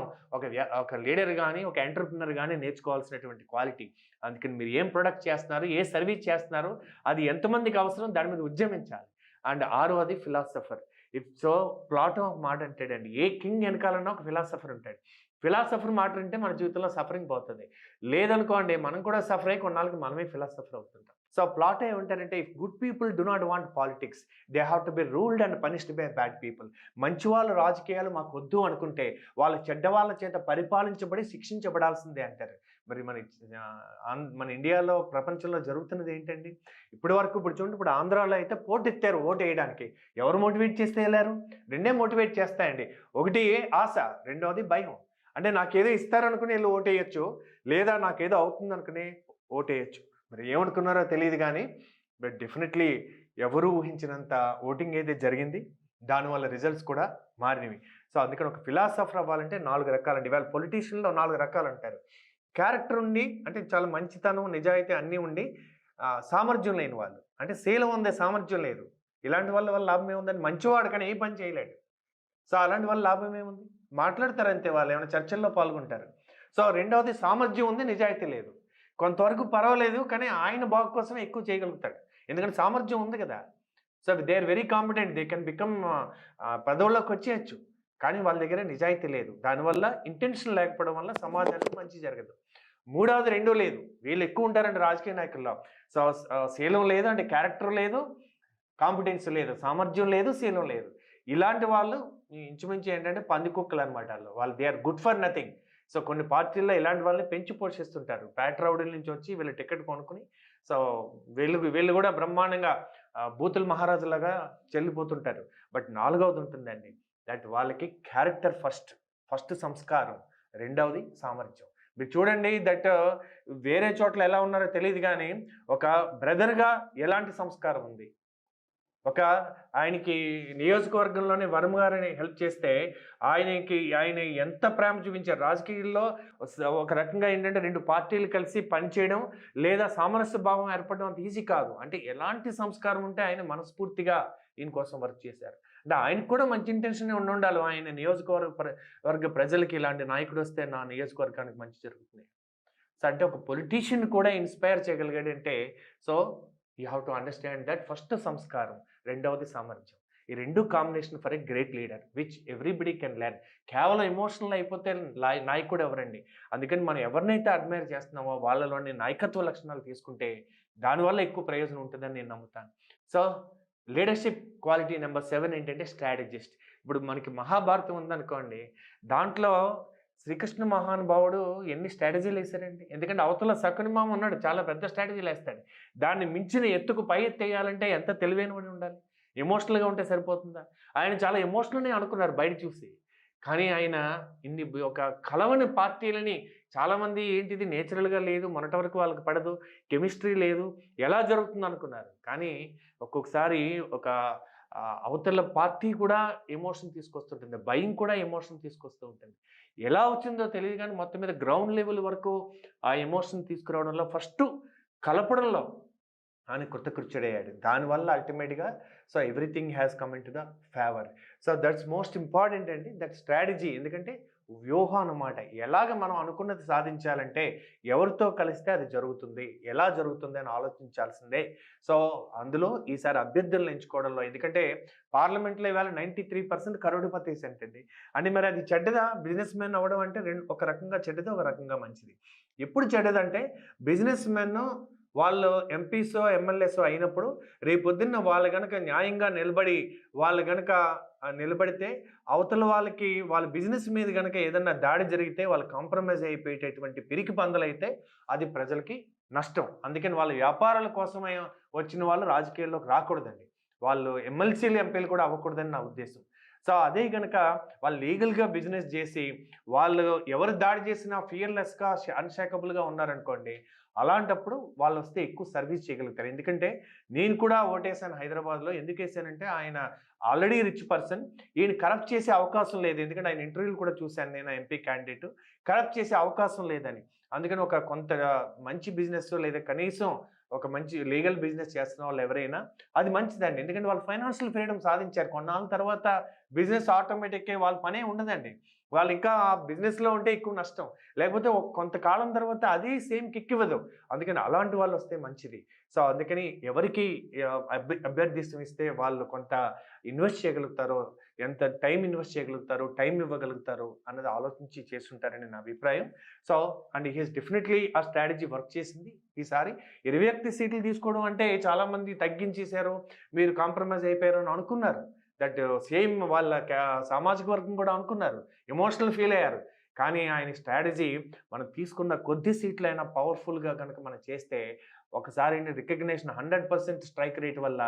Speaker 2: ఒక లీడర్ గాని, ఒక ఎంటర్‌ప్రెన్యూర్ గాని నేర్చుకోవాల్సినటువంటి క్వాలిటీ. అందుకని మీరు ఏం ప్రొడక్ట్ చేస్తున్నారు, ఏ సర్వీస్ చేస్తున్నారు, అది ఎంతమందికి అవసరం దాని మీద ఉద్యమించాలి. అండ్ ఆరవది ఫిలాసఫర్. ప్లాటో ఒక మాట అంటాడండి. ఏ కింగ్ వెనకాలన్నా ఒక ఫిలాసఫర్ ఉంటాడు. ఫిలాసఫర్ మాట వింటే మన జీవితంలో సఫరింగ్ పోతది. లేదనుకోండి మనం కూడా సఫర్ అయ్యి కొన్నాళ్ళకి మనమే ఫిలాసఫర్ అవుతుంటాం. సో ప్లాటో ఏమంటారంటే, if good people do not want politics, they have to be ruled and punished by bad people. మంచి వాళ్ళు రాజకీయాలు మాకు వద్దు అనుకుంటే వాళ్ళు చెడ్డ వాళ్ళ చేత పరిపాలించబడి శిక్షించబడాల్సిందే అంటారు. మరి మన ఇండియాలో, ప్రపంచంలో జరుగుతున్నది ఏంటండి? ఇప్పుడు చూడండి, ఇప్పుడు ఆంధ్రాలో అయితే పోటెత్తారు ఓటు వేయడానికి. ఎవరు మోటివేట్ చేస్తే వెళ్ళారు? రెండే మోటివేట్ చేస్తాయండి. ఒకటి ఆశ, రెండవది భయం. అంటే నాకేదో ఇస్తారనుకుని వెళ్ళి ఓటేయచ్చు, లేదా నాకేదో అవుతుంది అనుకుని ఓటేయచ్చు. మరి ఏమనుకున్నారో తెలియదు కానీ, బట్ డెఫినెట్లీ ఎవరు ఊహించినంత ఓటింగ్ అయితే జరిగింది. దానివల్ల రిజల్ట్స్ కూడా మారినవి. సో అందుకని ఒక ఫిలాసఫర్ అవ్వాలంటే 4 రకాలండి. ఇవాళ పొలిటీషియన్లో 4 రకాలు అంటారు. క్యారెక్టర్ ఉండి, అంటే చాలా మంచితనం, నిజాయితీ అన్నీ ఉండి సామర్థ్యం లేని వాళ్ళు, అంటే శీలం ఉంది సామర్థ్యం లేదు, ఇలాంటి వల్ల లాభం ఏముందని, మంచివాడు కానీ ఏ పని చేయలేడు. సో అలాంటి వాళ్ళ లాభం ఏముంది? మాట్లాడతారు అంతే, వాళ్ళు ఏమైనా చర్చల్లో పాల్గొంటారు. సో రెండవది సామర్థ్యం ఉంది, నిజాయితీ లేదు. కొంతవరకు పర్వాలేదు, కానీ ఆయన బాగు కోసమే ఎక్కువ చేయగలుగుతాడు. ఎందుకంటే సామర్థ్యం ఉంది కదా. So they are very competent, they can become పదవుల్లోకి వచ్చేయచ్చు. కానీ వాళ్ళ దగ్గర నిజాయితీ లేదు. దానివల్ల ఇంటెన్షన్ లేకపోవడం వల్ల సమాజానికి మంచి జరగదు. మూడవది రెండూ లేదు. వీళ్ళు ఎక్కువ ఉంటారండి రాజకీయ నాయకుల్లో. సో శీలం లేదు, అంటే క్యారెక్టర్ లేదు, కాంపిటెన్స్ లేదు, సామర్థ్యం లేదు, శీలం లేదు. ఇలాంటి వాళ్ళు ఇంచుమించు ఏంటంటే పందికొక్కలు అనమాట. వాళ్ళు they are good for nothing. So కొన్ని పార్టీల్లో ఇలాంటి వాళ్ళని పెంచి పోషిస్తుంటారు. పేట్రౌడీల నుంచి వచ్చి వీళ్ళు టికెట్ కొనుక్కుని, సో వీళ్ళు కూడా బ్రహ్మాండంగా బూతుల మహారాజులాగా చెల్లిపోతుంటారు. బట్ నాలుగవది ఉంటుందండి, దట్ వాళ్ళకి క్యారెక్టర్ ఫస్ట్ సంస్కారం, రెండవది సామర్థ్యం. మీరు చూడండి, దట్ వేరే చోట్ల ఎలా ఉన్నారో తెలియదు కానీ, ఒక బ్రదర్గా ఎలాంటి సంస్కారం ఉంది. ఆయనకి నియోజకవర్గంలోనే వర్మ గారిని హెల్ప్ చేస్తే ఆయన ఎంత ప్రేమ చూపించారు. రాజకీయాల్లో ఒక రకంగా ఏంటంటే 2 పార్టీలు కలిసి పనిచేయడం లేదా సామరస్య భావం ఏర్పడడం అంత ఈజీ కాదు. అంటే ఎలాంటి సంస్కారం ఉంటే ఆయన మనస్ఫూర్తిగా దీనికోసం వర్క్ చేశారు. అంటే ఆయనకు కూడా మంచి ఇంటెన్షన్ ఉండాలి. ఆయన నియోజకవర్గ ప్రజలకి ఇలాంటి నాయకుడు వస్తే నా నియోజకవర్గానికి మంచి జరుగుతుంది. సో అంటే ఒక పొలిటీషియన్ కూడా ఇన్స్పైర్ చేయగలిగాడంటే, so you have to understand that first సంస్కారం, రెండవది సామర్థ్యం. ఈ 2 combination for a great leader which everybody can learn. కేవలం ఎమోషనల్ అయిపోతే నాయకుడు ఎవరండి? అందుకని మనం ఎవరినైతే అడ్మైర్ చేస్తున్నామో వాళ్ళలోని నాయకత్వ లక్షణాలు తీసుకుంటే దానివల్ల ఎక్కువ ప్రయోజనం ఉంటుందని నేను నమ్ముతాను. సో లీడర్షిప్ క్వాలిటీ నెంబర్ 7 ఏంటంటే స్ట్రాటజిస్ట్. ఇప్పుడు మనకి మహాభారతం ఉందనుకోండి, దాంట్లో శ్రీకృష్ణ మహానుభావుడు ఎన్ని స్ట్రాటజీలు వేశారండి. ఎందుకంటే అవతల శకునిమామ ఉన్నాడు, చాలా పెద్ద స్ట్రాటజీలు వేస్తాడు. దాన్ని మించిన ఎత్తుకు పై ఎత్తేయాలంటే ఎంత తెలివైనవాడు ఉండాలి. ఎమోషనల్గా ఉంటే సరిపోతుందా? ఆయన చాలా ఎమోషనల్ని అనుకున్నారు బయట చూసి. కానీ ఆయన ఒక కలవని పార్టీలని, చాలామంది ఏంటిది నేచురల్గా లేదు, మొన్నటి వరకు వాళ్ళకి పడదు, కెమిస్ట్రీ లేదు, ఎలా జరుగుతుంది అనుకున్నారు. కానీ ఒక్కొక్కసారి ఒక అవతల పార్టీ కూడా ఎమోషన్ తీసుకొస్తుంటుంది, భయం కూడా ఎమోషన్ తీసుకొస్తూ ఉంటుంది. ఎలా వచ్చిందో తెలియదు కానీ మొత్తం మీద గ్రౌండ్ లెవెల్ వరకు ఆ ఎమోషన్ తీసుకురావడంలో, ఫస్ట్ కలపడంలో ఆయన కృతకృత్యుడయ్యాడు. దానివల్ల అల్టిమేట్గా so everything has come in to the favour. So that's most important అండి, దట్ స్ట్రాటజీ. ఎందుకంటే వ్యూహం అన్నమాట. ఎలాగ మనం అనుకున్నది సాధించాలంటే ఎవరితో కలిస్తే అది జరుగుతుంది, ఎలా జరుగుతుంది అని ఆలోచించాల్సిందే. సో అందులో ఈసారి అభ్యర్థులను ఎంచుకోవడంలో, ఎందుకంటే పార్లమెంట్లో ఇవాళ 93% కరోడుపతి అంటండి. అంటే మరి అది చెడ్డదా? బిజినెస్ మ్యాన్ అవ్వడం అంటే ఒక రకంగా చెడ్డది, ఒక రకంగా మంచిది. ఎప్పుడు చెడ్డదంటే, బిజినెస్ మ్యాన్ వాళ్ళు ఎంపీసో ఎమ్మెల్యేసో అయినప్పుడు రేపొద్దున్న వాళ్ళు గనక న్యాయంగా నిలబడితే అవతల వాళ్ళకి వాళ్ళ బిజినెస్ మీద గనక ఏదన్నా దాడి జరిగితే వాళ్ళు కాంప్రమైజ్ అయిపోయేటటువంటి పిరికి పందలైతే అది ప్రజలకి నష్టం. అందుకని వాళ్ళ వ్యాపారాల కోసమే వచ్చిన వాళ్ళు రాజకీయాల్లోకి రాకూడదండి. వాళ్ళు ఎమ్మెల్సీలు, ఎంపీలు కూడా అవ్వకూడదని నా ఉద్దేశం. సో అదే గనక వాళ్ళు లీగల్‌గా బిజినెస్ జేసి, వాళ్ళు ఎవరు దాడి చేసినా ఫియర్‌లెస్‌గా, అన్‌షేకబుల్‌గా ఉన్నారనుకోండి, అలాంటప్పుడు వాళ్ళొస్తే ఎక్కువ సర్వీస్ చేయగలుగుతారు. ఎందుకంటే నేను కూడా ఓటేసాను హైదరాబాద్‌లో. ఎందుకేసానంటే ఆయన ఆల్రెడీ రిచ్ పర్సన్. ఈయన కరప్ట్ చేసే అవకాశం లేదు. ఎందుకంటే ఆయన ఇంటర్వ్యూలు కూడా చూసాను నేను, ఎంపీ క్యాండిడేట్. కరప్ట్ చేసే అవకాశం లేదని. అందుకని ఒక కొంత మంచి బిజినెస్ లేదా కనీసం ఒక మంచి లీగల్ బిజినెస్ చేస్తున్న వాళ్ళు ఎవరైనా అది మంచిదండి. ఎందుకంటే వాళ్ళు ఫైనాన్షియల్ ఫ్రీడమ్ సాధించారు. కొన్నాళ్ళ తర్వాత బిజినెస్ ఆటోమేటిక్‌గా వాళ్ళ పనే ఉండదండి. వాళ్ళు ఇంకా బిజినెస్‌లో ఉంటే ఎక్కువ నష్టం. లేకపోతే కొంతకాలం తర్వాత అది సేమ్ కిక్ ఇవ్వదు. అందుకని అలాంటి వాళ్ళొస్తే మంచిది. సో అందుకని ఎవరికి అభ్యర్థిత్వం ఇస్తే వాళ్ళు కొంత ఇన్వెస్ట్ చేయగలుగుతారో, ఎంత టైం ఇన్వెస్ట్ చేయగలుగుతారో, టైం ఇవ్వగలుగుతారో అన్నది ఆలోచించి చేసుంటారని నా అభిప్రాయం. So and he has definitely ఆ స్ట్రాటజీ వర్క్ చేసింది. ఈసారి 21 సీట్లు తీసుకోవడం అంటే చాలామంది తగ్గించేశారు, మీరు కాంప్రమైజ్ అయిపోయారు అని అనుకున్నారు. దట్ సేమ్ వాళ్ళ సామాజిక వర్గం కూడా అనుకున్నారు. ఎమోషనల్ ఫీల్ అయ్యారు. కానీ ఆయన స్ట్రాటజీ మనం తీసుకున్న కొద్ది సీట్లైనా పవర్‌ఫుల్‌గా గనక మనం చేస్తే ఒకసారి రికగ్నిషన్ 100% స్ట్రైక్ రేట్ వల్ల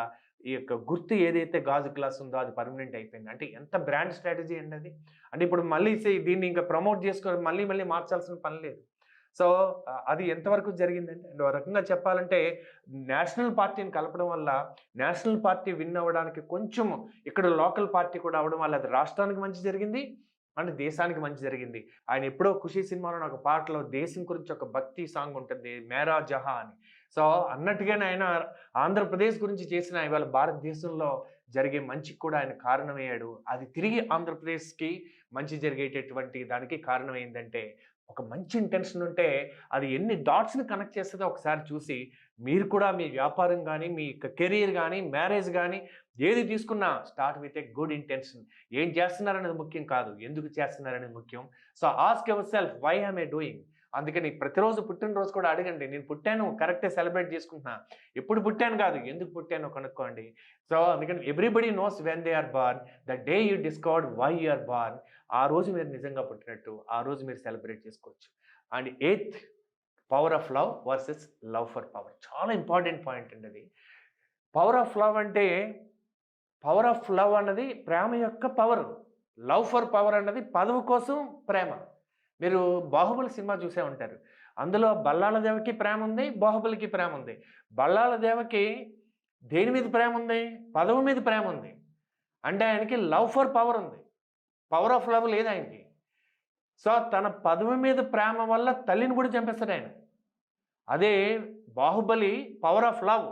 Speaker 2: ఈ యొక్క గుర్తు ఏదైతే గాజు గ్లాస్ ఉందో అది పర్మనెంట్ అయిపోయింది. అంటే ఎంత బ్రాండ్ స్ట్రాటజీ అండి అది. అంటే ఇప్పుడు మళ్ళీ దీన్ని ఇంకా ప్రమోట్ చేసుకొని మళ్ళీ మార్చాల్సిన పని లేదు. సో అది ఎంతవరకు జరిగిందంటే ఒక రకంగా చెప్పాలంటే నేషనల్ పార్టీని కలపడం వల్ల నేషనల్ పార్టీ విన్ అవ్వడానికి కొంచెం ఇక్కడ లోకల్ పార్టీ కూడా అవ్వడం వల్ల అది రాష్ట్రానికి మంచి జరిగింది అండ్ దేశానికి మంచి జరిగింది. ఆయన ఎప్పుడో 'ఖుషి' సినిమాలో ఒక పాటలో దేశం గురించి ఒక భక్తి సాంగ్ ఉంటుంది, 'మేరా జహా' అని. సో అన్నట్టుగానే ఆయన ఆంధ్రప్రదేశ్ గురించి చేసిన ఇవాళ భారతదేశంలో జరిగే మంచికి కూడా ఆయన కారణమయ్యాడు. అది తిరిగి ఆంధ్రప్రదేశ్‌కి మంచి జరిగేటటువంటి దానికి కారణం ఏందంటే ఒక మంచి ఇంటెన్షన్ ఉంటే అది ఎన్ని డాట్స్‌ని కనెక్ట్ చేస్తదో ఒకసారి చూసి మీరు కూడా మీ వ్యాపారం గానీ, మీ కెరియర్ గానీ, మ్యారేజ్ గానీ ఏది తీసుకున్నా start with a good intention. ఏం చేస్తున్నారనేది ముఖ్యం కాదు, ఎందుకు చేస్తున్నారనేది ముఖ్యం. So ask your self why am I doing. అందుకని ప్రతిరోజు పుట్టినరోజు కూడా అడగండి. నేను పుట్టాను కరెక్టే సెలబ్రేట్ చేసుకుంటున్నా. ఎప్పుడు పుట్టాను కాదు, ఎందుకు పుట్టానో కనుక్కోండి. సో అందుకని everybody knows when they are born. The day you discovered why you are born. ఆ రోజు మీరు నిజంగా పుట్టినట్టు ఆ రోజు మీరు సెలబ్రేట్ చేసుకోవచ్చు. And eighth, power of love versus love for power. చాలా ఇంపార్టెంట్ పాయింట్ అండి అది. పవర్ ఆఫ్ లవ్ అంటే పవర్ ఆఫ్ లవ్ అన్నది ప్రేమ యొక్క పవర్. లవ్ ఫర్ పవర్ అన్నది పదవి కోసం ప్రేమ. మీరు 'బాహుబలి' సినిమా చూసే ఉంటారు. అందులో బల్లాల దేవకి ప్రేమ ఉంది, బాహుబలికి ప్రేమ ఉంది. బల్లాల దేవకి దేని మీద ప్రేమ ఉంది? పదవి మీద ప్రేమ ఉంది. అంటే ఆయనకి లవ్ ఫర్ పవర్ ఉంది. పవర్ ఆఫ్ లవ్ లేదు ఆయనకి. సో తన పదవి మీద ప్రేమ వల్ల తల్లిని కూడా చంపేస్తాడు ఆయన. అదే బాహుబలి పవర్ ఆఫ్ లవ్.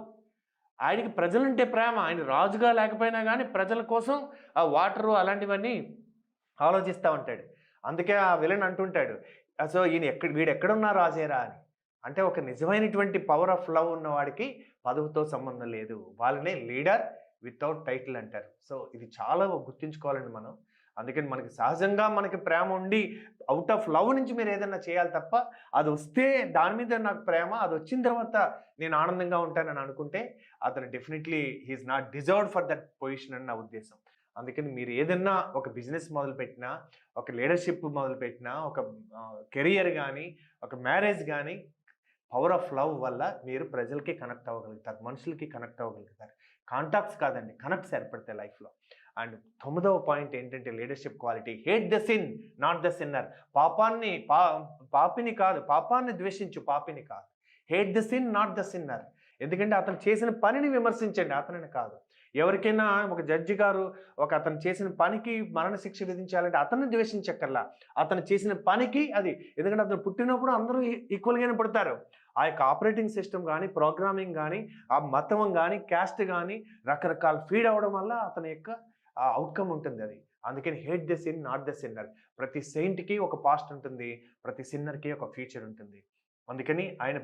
Speaker 2: ఆయనకి ప్రజలంటే ప్రేమ. ఆయన రాజుగా లేకపోయినా కానీ ప్రజల కోసం ఆ వాటరు అలాంటివన్నీ ఆలోచిస్తూ ఉంటాడు. అందుకే ఆ విలన్ అంటుంటాడు, సో వీడెక్కడున్నా రాజేరా అని. అంటే ఒక నిజమైనటువంటి పవర్ ఆఫ్ లవ్ ఉన్నవాడికి పదవితో సంబంధం లేదు. వాళ్ళనే లీడర్ వితౌట్ టైటిల్ అంటారు. సో ఇది చాలా గుర్తుంచుకోవాలండి మనం. అందుకని మనకి సహజంగా మనకి ప్రేమ ఉండి అవుట్ ఆఫ్ లవ్ నుంచి మీరు ఏదైనా చేయాలి తప్ప అది వస్తే దాని మీద నాకు ప్రేమ, అది వచ్చిన తర్వాత నేను ఆనందంగా ఉంటానని అనుకుంటే అతను definitely he is not deserved for that position అని నా ఉద్దేశం. అందుకని మీరు ఏదన్నా ఒక బిజినెస్ మొదలుపెట్టినా, ఒక లీడర్షిప్ మొదలుపెట్టినా, ఒక కెరియర్ కానీ, ఒక మ్యారేజ్ కానీ పవర్ ఆఫ్ లవ్ వల్ల మీరు ప్రజలకి కనెక్ట్ అవ్వగలుగుతారు, మనుషులకి కనెక్ట్ అవ్వగలుగుతారు. కాంటాక్ట్స్ కాదండి, కనెక్ట్స్ ఏర్పడతాయి లైఫ్లో. అండ్ 9వ పాయింట్ ఏంటంటే leadership quality, hate the sin not the sinner. పాపిని కాదు, పాపాన్ని ద్వేషించు, పాపిని కాదు. Hate the sin not the sinner. ఎందుకంటే అతను చేసిన పనిని విమర్శించండి, అతనిని కాదు. ఎవరికైనా ఒక జడ్జి గారు అతను చేసిన పనికి మరణశిక్ష విధించాలంటే అతన్ని ద్వేషించక్కర్లా, అతను చేసిన పనికి అది. ఎందుకంటే అతను పుట్టినప్పుడు అందరూ ఈక్వల్గానే పుడతారు. ఆ యొక్క ఆపరేటింగ్ సిస్టమ్ కానీ, ప్రోగ్రామింగ్ కానీ, ఆ మతం కానీ, క్యాస్ట్ కానీ రకరకాల ఫీడ్ అవ్వడం వల్ల అతని యొక్క అవుట్కమ్ ఉంటుంది అది. అందుకని hate the sin not the sinner. ప్రతి సెయింట్కి ఒక పాస్ట్ ఉంటుంది, ప్రతి సిన్నర్కి ఒక ఫ్యూచర్ ఉంటుంది. అందుకని ఆయన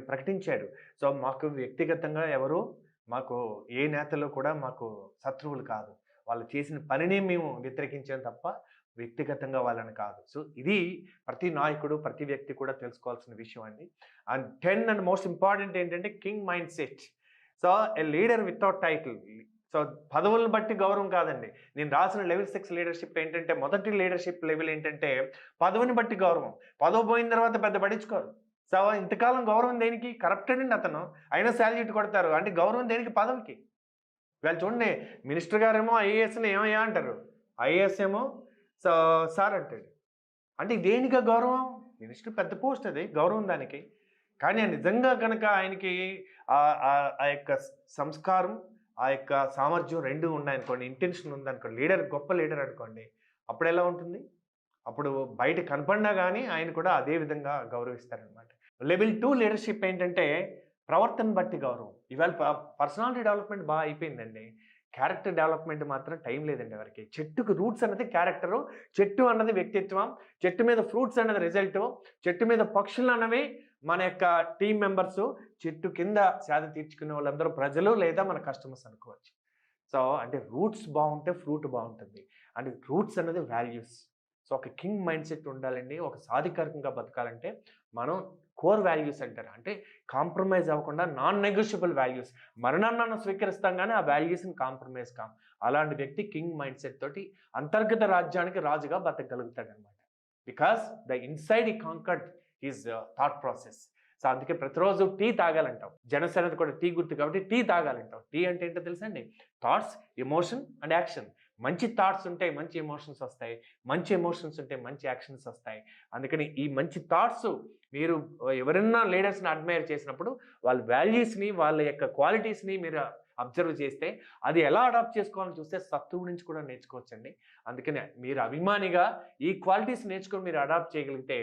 Speaker 2: ప్రకటించాడు. సో మాకు వ్యక్తిగతంగా మాకు ఏ నేతలు కూడా మాకు శత్రువులు కాదు. వాళ్ళు చేసిన పనినే మేము వ్యతిరేకించాం తప్ప వ్యక్తిగతంగా వాళ్ళని కాదు. సో ఇది ప్రతి నాయకుడు, ప్రతి వ్యక్తి కూడా తెలుసుకోవాల్సిన విషయం అండి. అండ్ 10 అండ్ మోస్ట్ ఇంపార్టెంట్ ఏంటంటే king mind set. So a leader without title. So పదవులను బట్టి గౌరవం కాదండి. నేను రాసిన లెవెల్ 6 లీడర్షిప్ ఏంటంటే, మొదటి లీడర్షిప్ లెవెల్ ఏంటంటే పదవిని బట్టి గౌరవం. పదవి పోయిన తర్వాత పెద్ద పడించుకోరు. సో ఇంతకాలం గౌరవం దేనికి? కరప్టెడ్ అండి అతను. అయినా శాల్యూట్ కొడతారు. అంటే గౌరవం దేనికి? పదవికి. ఇవాళ చూడండి మినిస్టర్ గారేమో ఐఏఎస్‌ని ఏమయ్యా అంటారు. ఐఏఎస్ ఏమో సార్ అంటాడు. అంటే దేనికా గౌరవం? మినిస్టర్ పెద్ద పోస్ట్ అది. గౌరవం దానికి. కానీ నిజంగా గనక ఆయనకి ఆ యొక్క సంస్కారం, ఆ యొక్క సామర్థ్యం 2 ఉన్నాయనుకోండి, ఇంటెన్షన్ ఉందనుకోండి, గొప్ప లీడర్ అనుకోండి, అప్పుడెలా ఉంటుంది? అప్పుడు బయట కనపడినా గానీ ఆయన కూడా అదే విధంగా గౌరవిస్తారనమాట. లెవెల్ 2 లీడర్‌షిప్ ఏంటంటే ప్రవర్తన బట్టి గౌరవం. ఇవాళ పర్సనాలిటీ డెవలప్‌మెంట్ అయిపోయిందండి. క్యారెక్టర్ డెవలప్‌మెంట్ మాత్రం టైం లేదండి ఎవరికీ. చెట్టుకు రూట్స్ అన్నది క్యారెక్టరు, చెట్టు అన్నది వ్యక్తిత్వం, చెట్టు మీద ఫ్రూట్స్ అన్నది రిజల్టు, చెట్టు మీద పక్షులు అన్నవి మన యొక్క టీమ్ మెంబర్సు, చెట్టు కింద సేద తీర్చుకునే వాళ్ళందరూ ప్రజలు లేదా మన కస్టమర్స్ అనుకోవచ్చు. సో అంటే రూట్స్ బావుంటే ఫ్రూట్ బావుంటుంది. అంటే రూట్స్ అన్నది వాల్యూస్. సో ఒక కింగ్ మైండ్ సెట్ ఉండాలండి. ఒక సాధికారికంగా బతకాలంటే మనం కోర్ వాల్యూస్ అంటారు. అంటే కాంప్రమైజ్ అవ్వకుండా నాన్ నెగోషియబుల్ వాల్యూస్. మరణాన్ని స్వీకరిస్తాం కానీ ఆ వాల్యూస్‌ని కాంప్రమైజ్ కాం. అలాంటి వ్యక్తి కింగ్ మైండ్ సెట్ తోటి అంతర్గత రాజ్యానికి రాజుగా బతకగలుగుతాడనమాట. Because the inside he conquered his thought process. So అందుకే ప్రతిరోజు టీ తాగాలంటాం. జనసేనది కూడా టీ గుర్తు కాబట్టి టీ తాగాలంటాం. టీ అంటే ఏంటో తెలుసా అండి? Thoughts, emotion and action. మంచి థాట్స్ ఉంటే మంచి ఎమోషన్స్ వస్తాయి. మంచి ఎమోషన్స్ ఉంటే మంచి యాక్షన్స్ వస్తాయి. అందుకని ఈ మంచి థాట్స్ మీరు ఎవరైనా లీడర్స్‌ని అడ్మైర్ చేసినప్పుడు వాళ్ళ వాల్యూస్‌ని, వాళ్ళ యొక్క క్వాలిటీస్‌ని మీరు అబ్జర్వ్ చేస్తే అది ఎలా అడాప్ట్ చేసుకోవాలని చూస్తే శత్రువు నుంచి కూడా నేర్చుకోవచ్చండి. అందుకని మీరు అభిమానిగా ఈ క్వాలిటీస్ నేర్చుకొని మీరు అడాప్ట్ చేయగలిగితే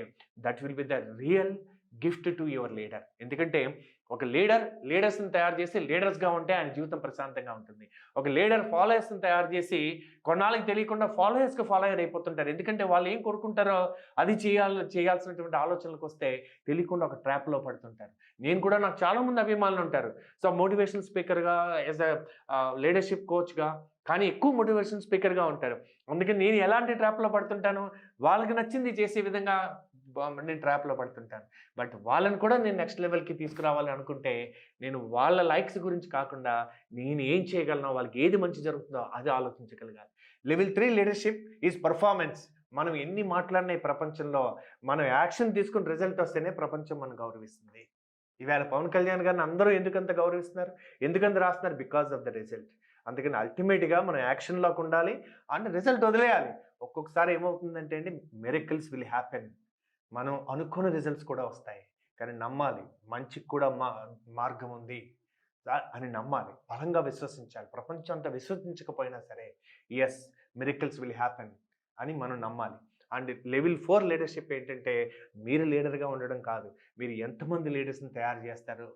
Speaker 2: that will be the real gift to your leader. ఎందుకంటే ఒక లీడర్స్‌ని తయారు చేసి లీడర్స్‌గా ఉంటే ఆయన జీవితం ప్రశాంతంగా ఉంటుంది. ఒక లీడర్ ఫాలోయర్స్‌ని తయారు చేసి కొన్నాళ్ళకి తెలియకుండా ఫాలోయర్ అయిపోతుంటారు. ఎందుకంటే వాళ్ళు ఏం కోరుకుంటారో అది చేయాల్సినటువంటి ఆలోచనలకు వస్తే తెలియకుండా ఒక ట్రాప్‌లో పడుతుంటారు. నాకు చాలామంది అభిమానులు ఉంటారు. సో మోటివేషనల్ స్పీకర్‌గా యాస్ లీడర్‌షిప్ కోచ్‌గా కానీ ఎక్కువ మోటివేషన్ స్పీకర్‌గా ఉంటారు. అందుకని నేను ఎలాంటి ట్రాప్‌లో పడుతుంటాను, వాళ్ళకి నచ్చింది చేసే విధంగా నేను ట్రాప్‌లో పడుతుంటాను. బట్ వాళ్ళని కూడా నేను నెక్స్ట్ లెవెల్‌కి తీసుకురావాలి అనుకుంటే నేను వాళ్ళ లైక్స్ గురించి కాకుండా నేను ఏం చేయగలను, వాళ్ళకి ఏది మంచి జరుగుతుందో అది ఆలోచించగలగాలి. Level 3 leadership is performance. మనం ఎన్ని మాట్లాడినా ఈ ప్రపంచంలో మనం యాక్షన్ తీసుకొని రిజల్ట్ వస్తేనే ప్రపంచం మనల్ని గౌరవిస్తుంది. ఈవేళ పవన్ కళ్యాణ్ గారిని అందరూ ఎందుకంత గౌరవిస్తున్నారు? ఎందుకంత రాస్తున్నారు? Because of the result. అందుకని అల్టిమేట్‌గా మనం యాక్షన్‌లోకి ఉండాలి అండ్ రిజల్ట్ వదిలేయాలి. ఒక్కొక్కసారి ఏమవుతుందంటే అండి మిరకిల్స్ విల్ హ్యాపెన్. మనం అనుకున్న రిజల్ట్స్ కూడా వస్తాయి. కానీ నమ్మాలి. మంచికి కూడా మార్గం ఉంది అని నమ్మాలి. బలంగా విశ్వసించాలి. ప్రపంచం అంతా విశ్వసించకపోయినా సరే యెస్ మిరకిల్స్ విల్ హ్యాపెన్ అని మనం నమ్మాలి. అండ్ లెవెల్ 4 లీడర్‌షిప్ ఏంటంటే మీరు లీడర్‌గా ఉండడం కాదు. మీరు ఎంతమంది లీడర్స్‌ని తయారు చేస్తారు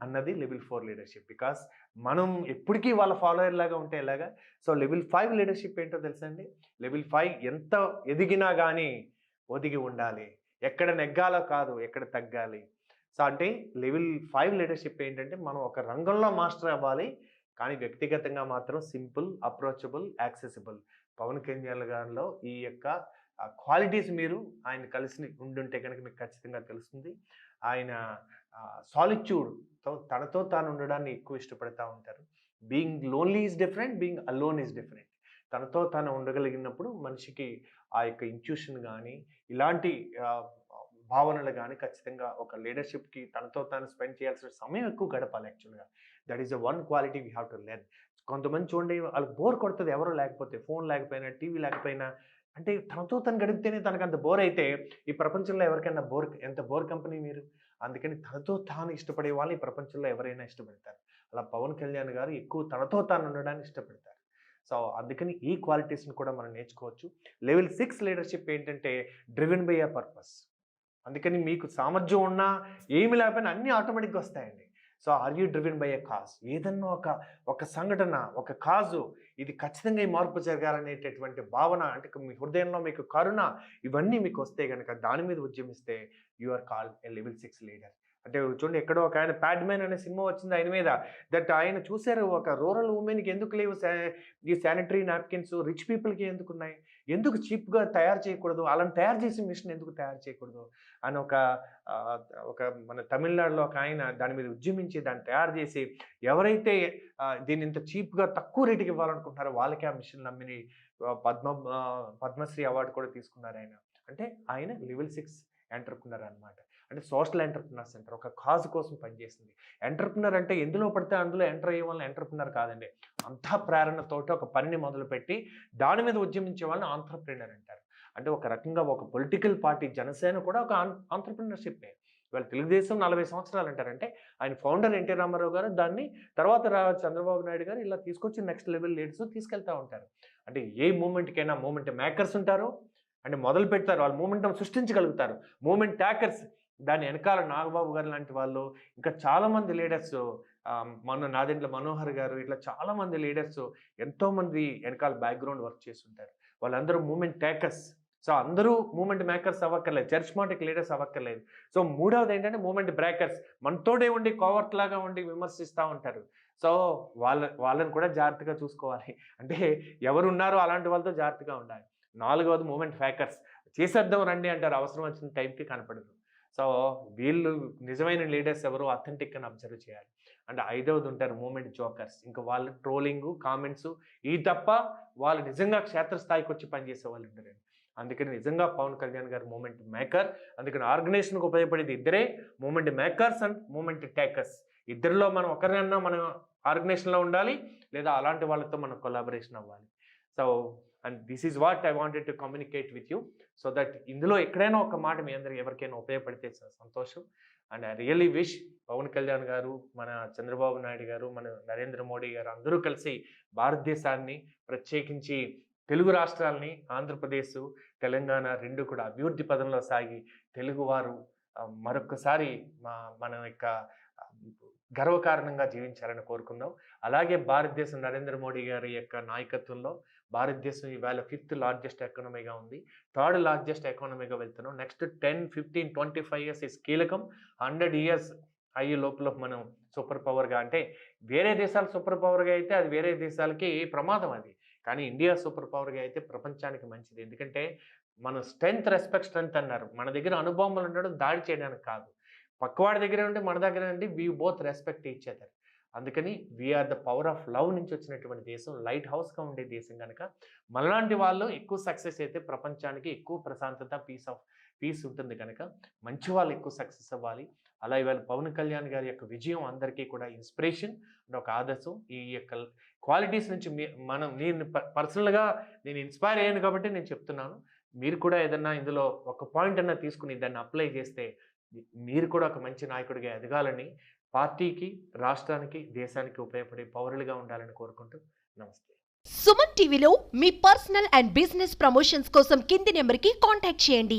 Speaker 2: అన్నది లెవెల్ 4 లీడర్‌షిప్. బికాస్ మనం ఎప్పటికీ వాళ్ళ ఫాలోయర్ లాగా ఉంటే ఎలాగా? సో లెవెల్ 5 లీడర్‌షిప్ ఏంటో తెలుసా అండి? లెవెల్ 5 ఎంత ఎదిగినా గానీ ఒదిగి ఉండాలి. ఎక్కడ నెగ్గాలో కాదు, ఎక్కడ తగ్గాలి. సో అంటే లెవెల్ 5 లీడర్‌షిప్ ఏంటంటే మనం ఒక రంగంలో మాస్టర్ అవ్వాలి. కానీ వ్యక్తిగతంగా మాత్రం simple, approachable, accessible. Pawan Kalyan గారిలో ఈ యొక్క క్వాలిటీస్ మీరు ఆయన కలిసి ఉండుంటే గనక మీకు ఖచ్చితంగా తెలుస్తుంది. ఆయన తనతో తాను ఉండడాన్ని ఎక్కువ ఇష్టపడతా ఉంటారు. Being lonely is different, being alone is different. తనతో తాను ఉండగలిగినప్పుడు మనిషికి ఆ యొక్క ఇంట్యూషన్ గానీ, ఇలాంటి భావనలు గానీ ఖచ్చితంగా ఒక లీడర్‌షిప్‌కి తనతో తాను స్పెండ్ చేయాల్సిన సమయం ఎక్కువ గడపాలి యాక్చువల్‌గా. That is the one quality we have to learn. కొంతమంది చూడండి వాళ్ళకి బోర్ కొడతది ఎవరు లేకపోతే. ఫోన్ లేకపోయినా, టీవీ లేకపోయినా అంటే తనతో తను గడిపితేనే తనకంత బోర్ అయితే ఈ ప్రపంచంలో ఎవరికైనా ఎంత బోర్ కంపెనీ మీరు. అందుకని తనతో తాను ఇష్టపడే వాళ్ళని ఈ ప్రపంచంలో ఎవరైనా ఇష్టపడతారు. అలా పవన్ కళ్యాణ్ గారు ఎక్కువ తనతో తాను ఉండడాన్ని ఇష్టపడతారు. సో అందుకని ఈ క్వాలిటీస్‌ని కూడా మనం నేర్చుకోవచ్చు. లెవెల్ 6 లీడర్‌షిప్ ఏంటంటే డ్రివెన్ బై ఎ పర్పస్. అందుకని మీకు సామర్థ్యం ఉన్నా ఏమి లేకపోయినా అన్నీ ఆటోమేటిక్‌గా వస్తాయండి. So are you driven by a cause? ఏదన్నా ఒక సంఘటన, ఒక కాజు ఇది ఖచ్చితంగా ఈ మార్పు జరగాలనేటటువంటి భావన అంటే మీ హృదయంలో మీకు కరుణ ఇవన్నీ మీకు వస్తే గనక దాని మీద ఉద్యమిస్తే you are called a level 6 leader. అంటే చూడండి ఎక్కడో ఒక ఆయన 'ప్యాడ్ మ్యాన్' అనే సినిమా వచ్చింది ఆయన మీద. ఆయన చూసారు ఒక రూరల్ ఉమెన్‌కి ఎందుకు లేవు ఈ శానిటరీ నాప్కిన్స్ రిచ్ పీపుల్‌కి ఎందుకున్నాయి? ఎందుకు చీప్‌గా తయారు చేయకూడదు? అలాని తయారు చేసే మిషన్ ఎందుకు తయారు చేయకూడదు? అని ఒక మన తమిళనాడులో ఒక ఆయన దాని మీద ఉద్యమించి దాన్ని తయారు చేసి ఎవరైతే దీన్ని ఇంత చీప్‌గా తక్కువ రేటుకి ఇవ్వాలనుకుంటున్నారో వాళ్ళకే ఆ మిషన్‌లు అమ్మి పద్మశ్రీ అవార్డ్ కూడా తీసుకున్నారు ఆయన. అంటే ఆయన లెవెల్ 6 ఎంటర్‌ప్రెన్యూర్ అన్నమాట. అంటే సోషల్ ఎంటర్‌ప్రెన్యూర్స్ అంటారు. ఒక కాజ్ కోసం పనిచేసింది. ఎంటర్‌ప్రెన్యూర్ అంటే ఎందులో పడితే అందులో ఎంటర్ అయ్యే వాళ్ళని ఎంటర్‌ప్రెన్యూర్ కాదండి. అంతా ప్రేరణతోటి ఒక పనిని మొదలుపెట్టి దాని మీద ఉద్యమించే వాళ్ళని ఆంత్రప్రెన్యూర్ అంటారు. అంటే ఒక రకంగా ఒక పొలిటికల్ పార్టీ జనసేన కూడా ఒక ఆంత్రప్రెన్యూర్‌షిప్పే. ఇవాళ తెలుగుదేశం 40 సంవత్సరాలు అంటారంటే ఆయన ఫౌండర్ ఎన్టీ రామారావు గారు దాన్ని తర్వాత చంద్రబాబు నాయుడు గారు ఇలా తీసుకొచ్చి నెక్స్ట్ లెవెల్ లీడర్స్ తీసుకెళ్తా ఉంటారు. అంటే ఏ మూవ్‌మెంట్‌కైనా మూవ్‌మెంట్ మేకర్స్ ఉంటారు. అంటే మొదలు పెడతారు. వాళ్ళు మూవ్‌మెంట్‌ని సృష్టించగలుగుతారు. మూవ్‌మెంట్ టాకర్స్ దాని వెనకాల నాగబాబు గారు లాంటి వాళ్ళు ఇంకా చాలామంది లీడర్స్ నాదెండ్ల మనోహర్ గారు ఇట్లా చాలామంది లీడర్స్ ఎంతోమంది వెనకాల బ్యాక్‌గ్రౌండ్ వర్క్ చేస్తుంటారు. వాళ్ళందరూ మూవ్‌మెంట్ టేకర్స్. సో, అందరూ మూవ్‌మెంట్ మేకర్స్ అవ్వక్కర్లేదు. చరిష్మాటిక్ లీడర్స్ అవ్వక్కర్లేదు. సో, మూడవదేంటంటే మూవ్‌మెంట్ బ్రేకర్స్. మనతోడే ఉండి కోవర్ట్‌లాగా ఉండి విమర్శిస్తా ఉంటారు. సో, వాళ్ళని కూడా జాగ్రత్తగా చూసుకోవాలి. అంటే ఎవరున్నారో అలాంటి వాళ్ళతో జాగ్రత్తగా ఉండాలి. నాలుగవది మూవ్‌మెంట్ ఫ్యాకర్స్. చేసేద్దాం రండి అంటారు. అవసరం వచ్చిన టైంకి కనపడరు. సో, వీళ్ళు నిజమైన లీడర్స్ ఎవరో అథెంటిక్‌గా అబ్జర్వ్ చేయాలి. అండ్ ఐదవది ఉంటారు మూవ్‌మెంట్ జోకర్స్. ఇంక వాళ్ళు ట్రోలింగు, కామెంట్సు ఇయి తప్ప వాళ్ళు నిజంగా క్షేత్రస్థాయికొచ్చి పనిచేసే వాళ్ళు ఉండరండి. అందుకని నిజంగా పవన్ కళ్యాణ్ గారు మూవ్‌మెంట్ మేకర్. అందుకని ఆర్గనైజేషన్‌కి ఉపయోగపడేది ఇద్దరే. Movement makers and movement takers. ఇద్దరిలో మనం ఒకరినన్నా మనం ఆర్గనైజేషన్‌లో ఉండాలి. లేదా అలాంటి వాళ్ళతో మనం కొలాబరేషన్ అవ్వాలి. So, and this is what I wanted to communicate with you. So that ఇందులో ఎక్కడైనా ఒక మాట మీ అందరికి ఎవరికైనా ఉపయోగపడితే సంతోషం. And I really wish Pawan Kalyan garu, మన చంద్రబాబు నాయుడు గారు, మన నరేంద్ర మోడీ గారు అందరూ కలిసి భారతదేశాన్ని ప్రత్యేకించి తెలుగు రాష్ట్రాల్ని ఆంధ్రప్రదేశ్, తెలంగాణ 2 కూడా అభివృద్ధి పదంలో సాగి తెలుగువారు మరొక్కసారి మన యొక్క గర్వకారణంగా జీవించాలని కోరుకుందాం. అలాగే భారతదేశం నరేంద్ర మోడీ గారి యొక్క నాయకత్వంలో భారతదేశం ఇవాళ 5th లార్జెస్ట్ ఎకానమీగా ఉంది. 3rd లార్జెస్ట్ ఎకానమీగా వెళ్తున్నాం. నెక్స్ట్ 10, 15, 25 ఇయర్స్ ఇస్ కీలకం. 100 ఇయర్స్ అయ్యే లోపల మనం సూపర్ పవర్‌గా అంటే వేరే దేశాలు సూపర్ పవర్‌గా అయితే అది వేరే దేశాలకి ప్రమాదం అది. కానీ ఇండియా సూపర్ పవర్‌గా అయితే ప్రపంచానికి మంచిది. ఎందుకంటే మనం స్ట్రెంగ్త్ అన్నారు. మన దగ్గర అణుబాంబులు ఉండడం దాడి చేయడానికి కాదు. పక్కవాడి దగ్గర ఉంటే మన దగ్గర ఉండి we both respect each other. అందుకని we are the power of love నుంచి వచ్చినటువంటి దేశం, లైట్ హౌస్‌గా ఉండే దేశం గనక మనలాంటి వాళ్ళు ఎక్కువ సక్సెస్ అయితే ప్రపంచానికి ఎక్కువ ప్రశాంతత, పీస్ ఉంటుంది కనుక మంచి వాళ్ళు ఎక్కువ సక్సెస్ అవ్వాలి. అలా ఇవాళ పవన్ కళ్యాణ్ గారి యొక్క విజయం అందరికీ కూడా ఇన్స్పిరేషన్ అండ్ ఒక ఆదర్శం. ఈ యొక్క క్వాలిటీస్ నుంచి నేను పర్సనల్‌గా నేను ఇన్స్పైర్ అయ్యాను కాబట్టి నేను చెప్తున్నాను. మీరు కూడా ఏదన్నా ఇందులో ఒక పాయింట్ అన్నా తీసుకుని దాన్ని అప్లై చేస్తే మీరు కూడా ఒక మంచి నాయకుడిగా ఎదగాలని, పార్టీకి, రాష్ట్రానికి, దేశానికి ఉపయోగపడే పౌరులుగా ఉండాలని కోరుకుంటూ నమస్తే.
Speaker 1: సుమన్ టీవీలో మీ పర్సనల్ అండ్ బిజినెస్ ప్రమోషన్స్ కోసం కింది నెంబర్కి కాంటాక్ట్ చేయండి.